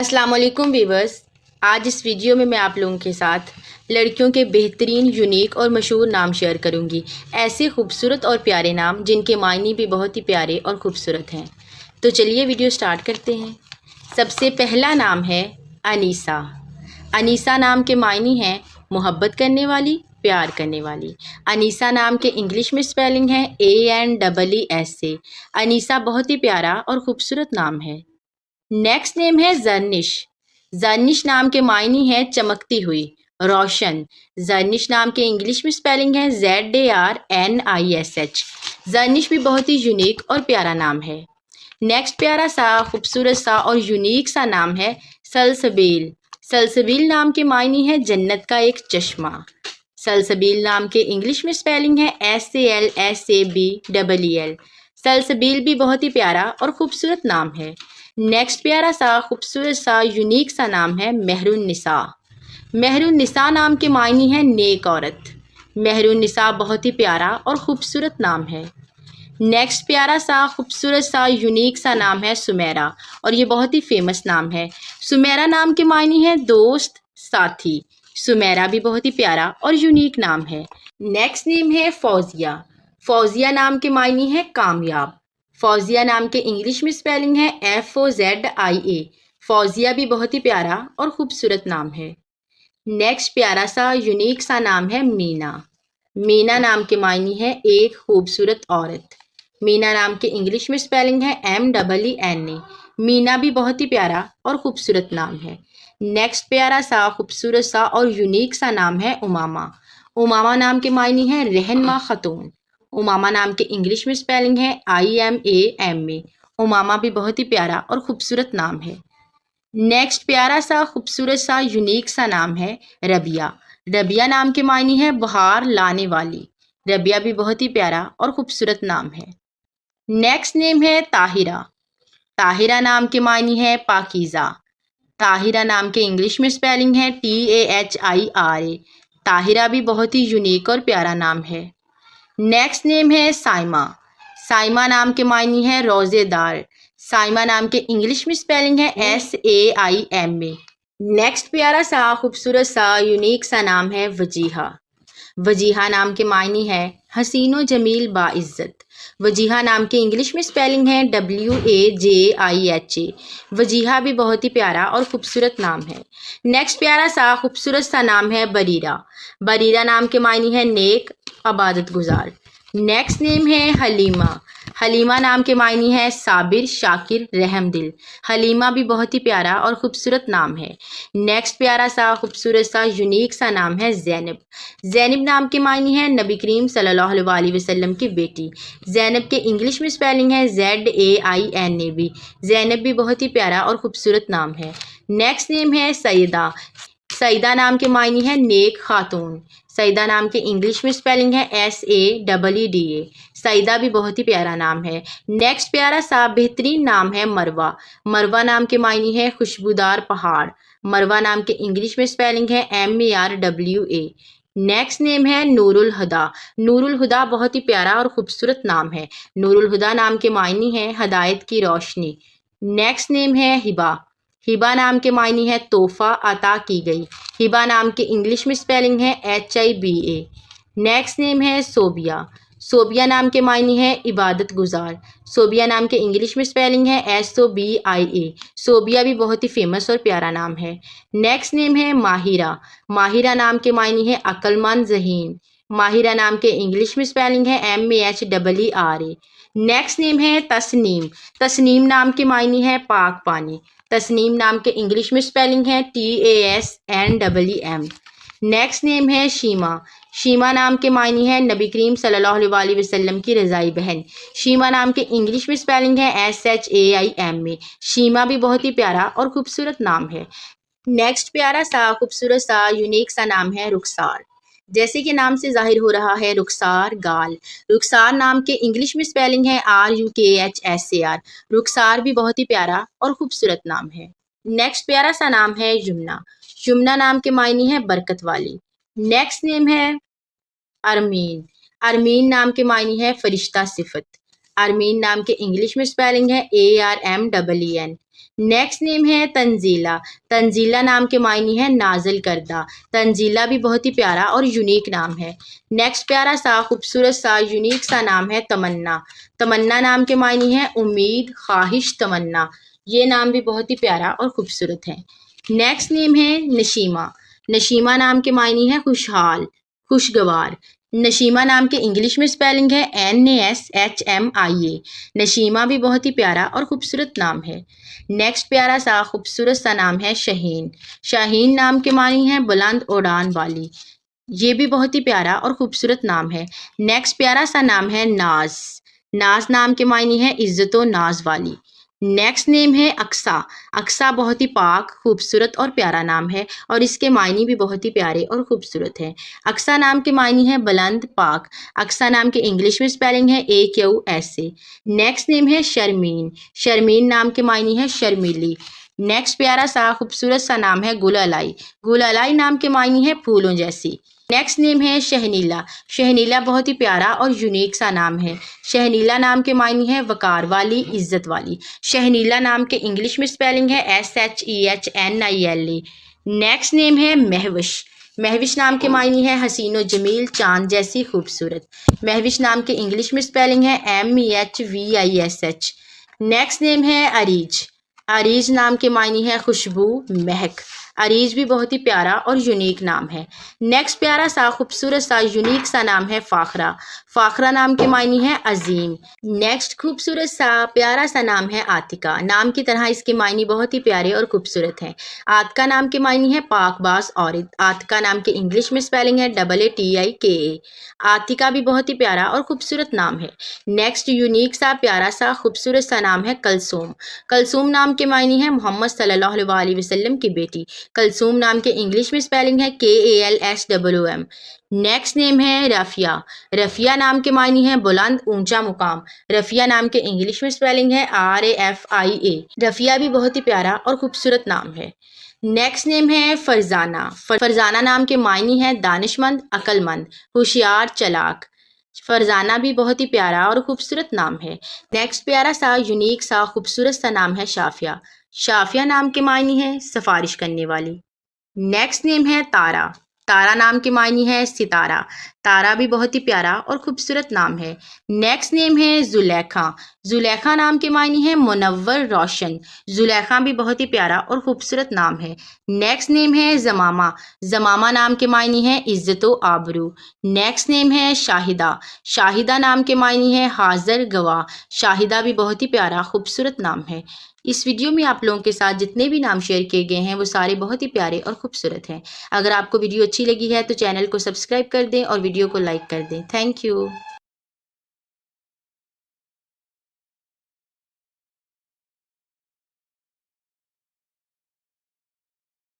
अस्सलाम वालेकुम व्यूवर्स। आज इस वीडियो में मैं आप लोगों के साथ लड़कियों के बेहतरीन, यूनिक और मशहूर नाम शेयर करूंगी। ऐसे खूबसूरत और प्यारे नाम जिनके मायने भी बहुत ही प्यारे और ख़ूबसूरत हैं। तो चलिए वीडियो स्टार्ट करते हैं। सबसे पहला नाम है अनीसा। अनीसा नाम के मायने हैं मोहब्बत करने वाली, प्यार करने वाली। अनीसा नाम के इंग्लिश में स्पेलिंग है ANEESA। अनीसा बहुत ही प्यारा और ख़ूबसूरत नाम है। नेक्स्ट नेम है जर्निश। जर्निश नाम के मायने हैं चमकती हुई, रोशन। जर्निश नाम के इंग्लिश में स्पेलिंग है ZARNISH। जर्निश भी बहुत ही यूनिक और प्यारा नाम है। नेक्स्ट प्यारा सा, खूबसूरत सा और यूनिक सा नाम है सलसबील। सलसबील नाम के मायने हैं जन्नत का एक चश्मा। सलसबील नाम के इंग्लिश में स्पेलिंग है SALSABEEL। सलसबील भी बहुत ही प्यारा और खूबसूरत नाम है। नेक्स्ट प्यारा सा, खूबसूरत सा, यूनिक सा नाम है मेहरुन्निसा। मेहरुन्निसा नाम के मायने हैं नेक औरत। मेहरुन्निसा बहुत ही प्यारा और ख़ूबसूरत नाम है। नेक्स्ट प्यारा सा, खूबसूरत सा, यूनिक सा नाम है सुमेरा और ये बहुत ही फेमस नाम है। सुमेरा नाम के मायने हैं दोस्त, साथी। सुमेरा भी बहुत ही प्यारा और यूनिक नाम है। नेक्स्ट नेम है फौजिया। फौजिया नाम के मायने हैं कामयाब। फौजिया नाम के इंग्लिश में स्पेलिंग है FOZIA। फौजिया भी बहुत ही प्यारा और ख़ूबसूरत नाम है। नेक्स्ट प्यारा सा, यूनिक सा नाम है मीना। मीना नाम के मायने हैं एक खूबसूरत औरत। मीना नाम के इंग्लिश में स्पेलिंग है MEENA। मीना भी बहुत ही प्यारा और ख़ूबसूरत नाम है। नेक्स्ट प्यारा सा, खूबसूरत सा और यूनिक सा नाम है उमामा। उमामा नाम के मायने हैं रहनुमा खातून। उमामा नाम के इंग्लिश में स्पेलिंग है IMAMA। उमामा भी बहुत ही प्यारा और ख़ूबसूरत नाम है। नेक्स्ट प्यारा सा, खूबसूरत सा, यूनिक सा नाम है रबिया। रबिया नाम के मायने हैं बहार लाने वाली। रबिया भी बहुत ही प्यारा और ख़ूबसूरत नाम है। नेक्स्ट नेम है ताहिरा। ताहिरा नाम के मायने हैं पाकीज़ा। ताहिरा नाम के इंग्लिश में स्पेलिंग है TAHIRA। ताहिरा भी बहुत ही यूनिक और प्यारा नाम है। नेक्स्ट नेम है साइमा। साइमा नाम के मायने हैं रोज़ेदार। साइमा नाम के इंग्लिश में स्पेलिंग है SAIMA। नेक्स्ट प्यारा सा, खूबसूरत सा, यूनिक सा नाम है वजीहा। वजीहा नाम के मायने हैं हसीनो जमील बाइज़्ज़त। वजीहा नाम के इंग्लिश में स्पेलिंग है WAJIHA। वजीहा भी बहुत ही प्यारा और ख़ूबसूरत नाम है। नेक्स्ट प्यारा सा, खूबसूरत सा नाम है बरीरा। बरीरा नाम के मायने हैं नेक, इबादत गुजार। नेक्स्ट नेम है हलीमा। हलीमा नाम के मायने हैं साबिर, शाकिर, रहमदिल। हलीमा भी बहुत ही प्यारा और ख़ूबसूरत नाम है। नेक्स्ट प्यारा सा, खूबसूरत सा, यूनिक सा नाम है ज़ैनब। ज़ैनब नाम के मायने हैं नबी करीम सल्लल्लाहु अलैहि वसल्लम की बेटी। ज़ैनब के इंग्लिश में स्पेलिंग है ZAINAB। ज़ैनब भी बहुत ही प्यारा और ख़ूबसूरत नाम है। नेक्स्ट नेम है सईदा। सईदा नाम के मायने हैं नेक खातून। सईदा नाम के इंग्लिश में स्पेलिंग है SAEEDA। सईदा भी बहुत ही प्यारा नाम है। नेक्स्ट प्यारा सा, बेहतरीन नाम है मरवा। मरवा नाम के मायने हैं खुशबूदार पहाड़। मरवा नाम के इंग्लिश में स्पेलिंग है MARWA। नेक्स्ट नेम है नूरुल हुदा। नूरुल हुदा बहुत ही प्यारा और ख़ूबसूरत नाम है। नूरुल हुदा नाम के मायने हैं हदायत की रोशनी। नेक्स्ट नेम है हिबा। हिबा नाम के मायने हैं तोहफ़ा अता की गई। हिबा नाम के इंग्लिश में स्पेलिंग है HIBA। नेक्स्ट नेम है सोबिया। सोबिया नाम के मायने हैं इबादत गुजार। सोबिया नाम के इंग्लिश में स्पेलिंग है SOBIA। सोबिया भी बहुत ही फेमस और प्यारा नाम है। नेक्स्ट नेम है माहिरा। माहिरा नाम के मायने हैं अक्लमंद, ज़हीन। माहिरा नाम के इंग्लिश में स्पेलिंग है MAHEERA। नेक्स्ट नेम है तस्नीम। तस्नीम नाम के मायने हैं पाक पानी। तस्नीम नाम के इंग्लिश में स्पेलिंग है TASNEEM। नेक्स्ट नेम है शीमा। शीमा नाम के मायने हैं नबी करीम सल्लल्लाहु अलैहि वसल्लम की रज़ाई बहन। शीमा नाम के इंग्लिश में स्पेलिंग है SHAIMA। शीमा भी बहुत ही प्यारा और ख़ूबसूरत नाम है। नेक्स्ट प्यारा सा, खूबसूरत सा, यूनिक सा नाम है रुखसार। जैसे कि नाम से जाहिर हो रहा है रुखसार गाल। रुखसार नाम के इंग्लिश में स्पेलिंग है RUKHSAR। रुखसार भी बहुत ही प्यारा और ख़ूबसूरत नाम है। नेक्स्ट प्यारा सा नाम है यमुना। यमुना नाम के मायने हैं बरकत वाली। नेक्स्ट नेम है अरमीन। अरमीन नाम के मायने हैं फरिश्ता सिफत। अरमीन नाम के इंग्लिश में स्पेलिंग है ARMEEN। नेक्स्ट नेम है तंजीला। तंजीला नाम के मायने है नाजिल करदा। तंजीला भी बहुत ही प्यारा और यूनिक नाम है। नेक्स्ट प्यारा सा खूबसूरत सा यूनिक सा नाम है तमन्ना। तमन्ना नाम के मायने है उम्मीद, ख्वाहिश, तमन्ना। ये नाम भी बहुत ही प्यारा और खूबसूरत है। नेक्स्ट नेम है नशीमा। नशीमा नाम के मायने है खुशहाल, खुशगवार। नशीमा नाम के इंग्लिश में स्पेलिंग है NASHMIA। नशीमा भी बहुत ही प्यारा और खूबसूरत नाम है। नेक्स्ट प्यारा सा खूबसूरत सा नाम है शाहीन। शाहीन नाम के मानी है बुलंद उड़ान वाली। ये भी बहुत ही प्यारा और खूबसूरत नाम है। नेक्स्ट प्यारा सा नाम है नाज। नाज नाम के मायने है इज्जतो नाज वाली। नेक्स्ट नेम है अक्सा। अक्सा बहुत ही पाक, खूबसूरत और प्यारा नाम है और इसके मायने भी बहुत ही प्यारे और खूबसूरत हैं। अक्सा नाम के मायने है बुलंद, पाक। अक्सा नाम के इंग्लिश में स्पेलिंग है AQSA। नेक्स्ट नेम है शर्मीन। शर्मीन नाम के मायने है शर्मीली। नेक्स्ट प्यारा सा खूबसूरत सा नाम है गुलालाई। गुलालाई नाम के मायने है फूलों जैसी। नेक्स्ट नेम है शहनीला। शहनीला बहुत ही प्यारा और यूनिक सा नाम है। शहनीला नाम के मायने है वकार वाली, इज्जत वाली। शहनीला नाम के इंग्लिश में स्पेलिंग है SHEHNILE। नेक्स्ट नेम है महविश। महविश नाम के मायने है हसीनो जमील, चांद जैसी खूबसूरत। महविश नाम के इंग्लिश में स्पेलिंग है MEHVISH। नेक्स्ट नेम है अरीज। अरीज नाम के मायने है खुशबू, महक। अरीज भी बहुत ही प्यारा और यूनिक नाम है। नेक्स्ट प्यारा सा खूबसूरत सा यूनिक सा नाम है फाखरा। फाखरा नाम के मायने है अजीम। नेक्स्ट खूबसूरत सा प्यारा सा नाम है आतिका। नाम की तरह इसके मायने बहुत ही प्यारे और खूबसूरत हैं। आतिका नाम के मायने है पाकबाज औरत। आतिका नाम के इंग्लिश में स्पेलिंग है AATIKA। आतिका भी बहुत ही प्यारा और खूबसूरत नाम है। नेक्स्ट यूनिक सा प्यारा सा खूबसूरत सा नाम है कलसूम। कलसूम नाम के मायने है मोहम्मद सल्लल्लाहु अलैहि वसल्लम की बेटी। कलसूम नाम के इंग्लिश में स्पेलिंग है KALSWM। नेक्स्ट नेम है रफ़िया। रफ़िया नाम के मायने है बुलंद, ऊंचा मुकाम। रफ़िया नाम के इंग्लिश में स्पेलिंग है RAFIA। रफ़िया भी बहुत ही प्यारा और खूबसूरत नाम है। नेक्स्ट नेम है फरजाना। फरजाना नाम के मायने है दानिशमंद, अक्लमंद, होशियार, चालाक। फरजाना भी बहुत ही प्यारा और खूबसूरत नाम है। नेक्स्ट प्यारा सा यूनिक सा खूबसूरत सा नाम है शाफिया। शाफिया नाम के मायने है सिफारिश करने वाली। नेक्स्ट नेम है तारा। तारा नाम के मायने है सितारा। तारा भी बहुत ही प्यारा और खूबसूरत नाम है। नेक्स्ट नेम है जुलेखा। जुलेखा नाम के मायने है मुनव्वर, रोशन। जुलेखा भी बहुत ही प्यारा और खूबसूरत नाम है। नेक्स्ट नेम है जमामा। जमामा नाम के मायने है इज्जतो आबरू। नेक्स्ट नेम है शाहिदा। शाहिदा नाम के मायने है हाजिर, गवाह। शाहिदा भी बहुत ही प्यारा खूबसूरत नाम है। इस वीडियो में आप लोगों के साथ जितने भी नाम शेयर किए गए हैं वो सारे बहुत ही प्यारे और खूबसूरत हैं। अगर आपको वीडियो अच्छी लगी है तो चैनल को सब्सक्राइब कर दें और वीडियो को लाइक कर दें। Thank you.